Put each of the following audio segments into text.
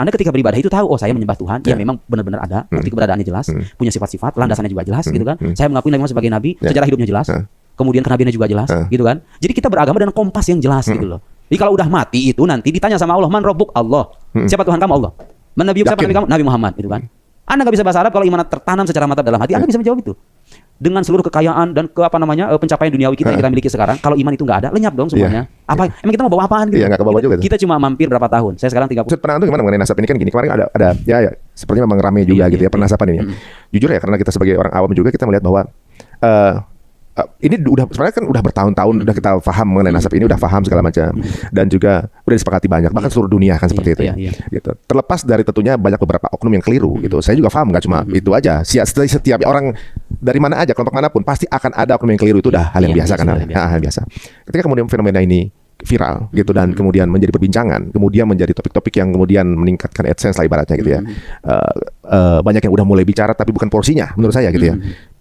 Anda ketika beribadah itu tahu, oh saya menyembah Tuhan, ya memang benar-benar ada, bukti keberadaannya jelas, punya sifat-sifat, landasannya juga jelas, gitu kan. Saya mengakui Nabi Muhammad sebagai Nabi, sejarah hidupnya jelas, kemudian kenabiannya juga jelas, gitu kan. Jadi kita beragama dengan kompas yang jelas, gitu loh. Jadi kalau udah mati itu nanti ditanya sama Allah, man rabbuk, Allah. Siapa Tuhan kamu? Allah. Man nabiyuk, siapa Nabi kamu? Nabi Muhammad, gitu kan. Anda nggak bisa bahasa Arab, kalau iman tertanam secara mantap dalam hati, Anda bisa menjawab itu. Dengan seluruh kekayaan dan pencapaian duniawi kita yang kita miliki sekarang, kalau iman itu nggak ada, lenyap dong semuanya. Apa? Emang kita mau bawa apaan gitu? Iya, nggak kebawa juga. Kita cuma mampir berapa tahun? Saya sekarang 30. Maksud penangan itu gimana mengenai nasab ini? Kan gini, kemarin ada ya sepertinya memang ramai juga gitu ya penasapan ini. Jujur ya, karena kita sebagai orang awam juga kita melihat bahwa ini sebenarnya kan udah bertahun-tahun udah kita paham mengenai nasab ini, udah paham segala macam, dan juga udah disepakati banyak, bahkan seluruh dunia kan seperti itu ya. Gitu. Terlepas dari tentunya banyak beberapa oknum yang keliru gitu. Saya juga paham, nggak cuma itu aja. Setiap orang dari mana aja, kelompok manapun pasti akan ada oknum yang keliru, itu udah hal yang biasa kan, hal biasa. Ketika kemudian fenomena ini viral gitu dan kemudian menjadi perbincangan, kemudian menjadi topik-topik yang kemudian meningkatkan AdSense lah ibaratnya gitu ya. Banyak yang udah mulai bicara tapi bukan porsinya menurut saya gitu ya.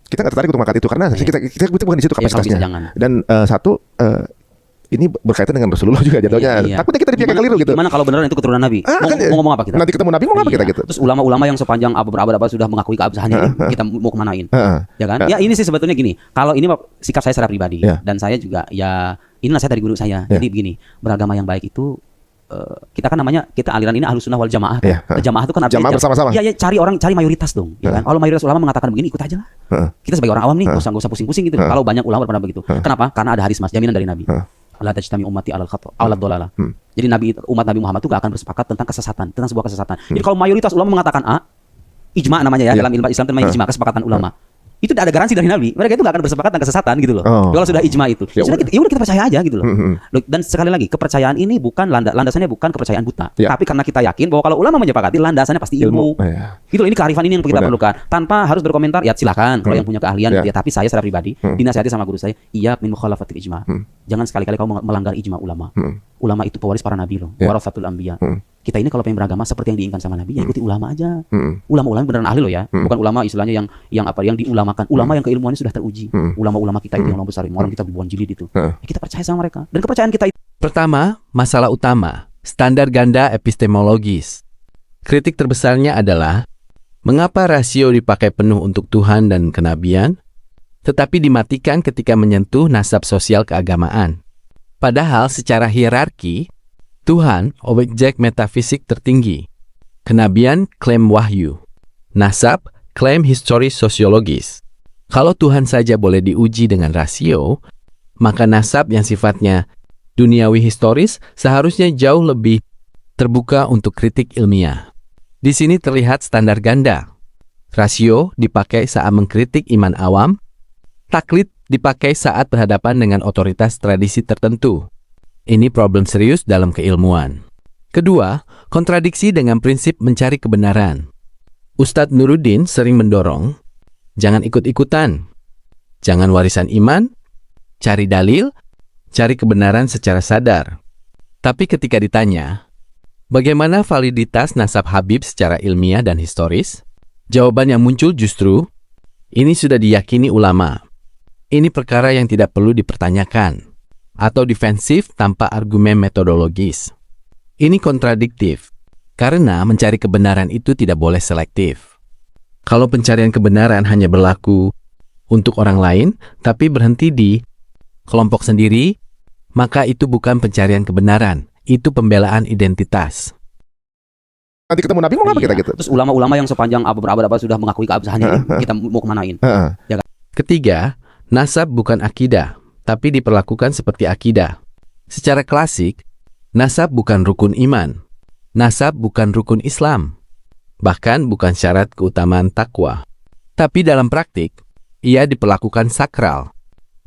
Kita nggak tertarik untuk mengangkat itu karena kita bukan di situ kapasitasnya. Dan ini berkaitan dengan Rasulullah juga jatuhnya. Takutnya kita dipikir keliru gitu. Gimana kalau beneran itu keturunan Nabi? Mau ngomong apa kita? Nanti ketemu Nabi mau apa kita gitu? Terus ulama-ulama yang sepanjang abad-abad sudah mengakui keabsahannya, kita mau kemanain? Ya kan? Ya ini sih sebetulnya gini. Kalau ini sikap saya secara pribadi dan saya juga ya ini nasihat dari guru saya. Jadi begini, beragama yang baik itu kita kan namanya, kita aliran ini Ahlus Sunnah wal Jamaah kan. Jamaah itu kan artinya bersama-sama. Ya cari mayoritas dong, ya kan? Kalau mayoritas ulama mengatakan begini, ikut aja lah. Kita sebagai orang awam nih, enggak usah pusing-pusing gitu. Kalau banyak ulama berpendapat begitu. Kenapa? Karena ada hadis Mas, jaminan dari Nabi. La tajtami ummati alal khata' alal dalalah. Jadi umat Nabi Muhammad itu gak akan bersepakat tentang kesesatan, tentang sebuah kesesatan. Jadi kalau mayoritas ulama mengatakan A, ijma namanya ya, dalam ilmu Islam itu namanya ijma, kesepakatan ulama. Itu tidak ada garansi dari Nabi. Mereka itu gak akan bersepakat tentang kesesatan gitu loh. Kalau sudah ijma itu, ya udah kita percaya aja gitu loh. Dan sekali lagi, kepercayaan ini bukan landasannya bukan kepercayaan buta, tapi karena kita yakin bahwa kalau ulama menyepakati, landasannya pasti ilmu. Gitu loh, ini kearifan ini yang kita perlukan. Tanpa harus berkomentar, ya silakan kalau yang punya keahlian. Ya, tapi saya secara pribadi dinasihati sama guru saya, iya min mukhalafatil ijma. Jangan sekali-kali kamu melanggar ijma ulama. Ulama itu pewaris para nabi loh, warasatul anbiya. Kita ini kalau pengen beragama seperti yang diinginkan sama Nabi, ya ikuti ulama aja. Ulama-ulama beneran ahli loh ya, bukan ulama istilahnya yang diulamakan. Ulama yang keilmuannya sudah teruji. Ulama-ulama kita itu yang ulama besar, orang kita ribuan jilid itu. Ya, kita percaya sama mereka. Dan kepercayaan kita itu. Pertama, masalah utama, standar ganda epistemologis. Kritik terbesarnya adalah mengapa rasio dipakai penuh untuk Tuhan dan kenabian, tetapi dimatikan ketika menyentuh nasab sosial keagamaan. Padahal secara hierarki, Tuhan, objek metafisik tertinggi. Kenabian, klaim wahyu. Nasab, klaim historis sosiologis. Kalau Tuhan saja boleh diuji dengan rasio, maka nasab yang sifatnya duniawi historis seharusnya jauh lebih terbuka untuk kritik ilmiah. Di sini terlihat standar ganda. Rasio dipakai saat mengkritik iman awam, taklid dipakai saat berhadapan dengan otoritas tradisi tertentu. Ini problem serius dalam keilmuan. Kedua, kontradiksi dengan prinsip mencari kebenaran. Ustadz Nuruddin sering mendorong, jangan ikut-ikutan, jangan warisan iman, cari dalil, cari kebenaran secara sadar. Tapi ketika ditanya, bagaimana validitas nasab Habib secara ilmiah dan historis? Jawaban yang muncul justru, ini sudah diyakini ulama. Ini perkara yang tidak perlu dipertanyakan. Atau defensif tanpa argumen metodologis. Ini kontradiktif, karena mencari kebenaran itu tidak boleh selektif. Kalau pencarian kebenaran hanya berlaku untuk orang lain, tapi berhenti di kelompok sendiri, maka itu bukan pencarian kebenaran, itu pembelaan identitas. Nanti ketemu Nabi mau apa kita gitu? Terus ulama-ulama yang sepanjang abad-abad sudah mengakui keabsahannya, kita mau kemanain? Ya kan? Ketiga, nasab bukan akidah, tapi diperlakukan seperti akidah. Secara klasik, nasab bukan rukun iman. Nasab bukan rukun Islam. Bahkan bukan syarat keutamaan takwa. Tapi dalam praktik, ia diperlakukan sakral.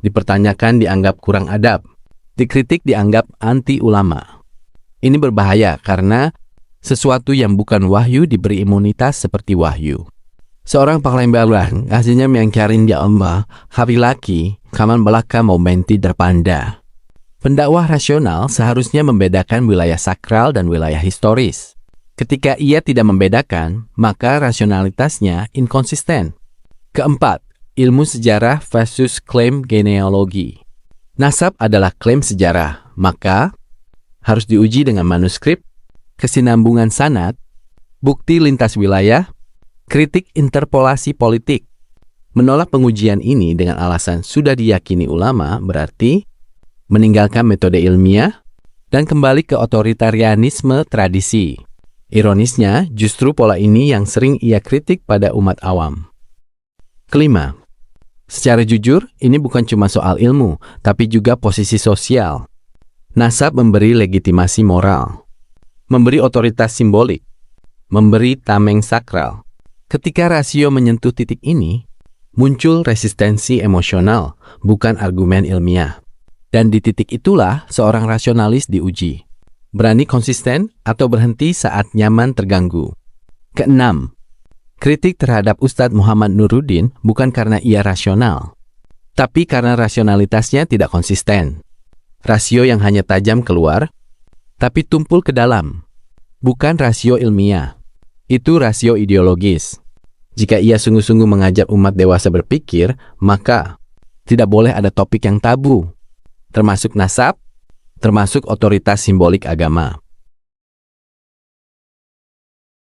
Dipertanyakan dianggap kurang adab. Dikritik dianggap anti ulama. Ini berbahaya karena sesuatu yang bukan wahyu diberi imunitas seperti wahyu. Seorang paklembaran hasilnya mengingkarin dia Allah, hari laki, kaman belaka momenti terpanda. Pendakwah rasional seharusnya membedakan wilayah sakral dan wilayah historis. Ketika ia tidak membedakan, maka rasionalitasnya inkonsisten. Keempat, ilmu sejarah versus klaim genealogi. Nasab adalah klaim sejarah, maka harus diuji dengan manuskrip, kesinambungan sanad, Bukti lintas wilayah, kritik interpolasi politik. Menolak pengujian ini dengan alasan sudah diyakini ulama berarti meninggalkan metode ilmiah dan kembali ke otoritarianisme tradisi. Ironisnya, justru pola ini yang sering ia kritik pada umat awam. Kelima, secara jujur, ini bukan cuma soal ilmu, tapi juga posisi sosial. Nasab memberi legitimasi moral, memberi otoritas simbolik, memberi tameng sakral. Ketika rasio menyentuh titik ini, muncul resistensi emosional, bukan argumen ilmiah. Dan di titik itulah seorang rasionalis diuji. Berani konsisten atau berhenti saat nyaman terganggu. Keenam, kritik terhadap Ustadz Muhammad Nuruddin bukan karena ia rasional, tapi karena rasionalitasnya tidak konsisten. Rasio yang hanya tajam keluar, tapi tumpul ke dalam. Bukan rasio ilmiah, itu rasio ideologis. Jika ia sungguh-sungguh mengajak umat dewasa berpikir, maka tidak boleh ada topik yang tabu, termasuk nasab, termasuk otoritas simbolik agama.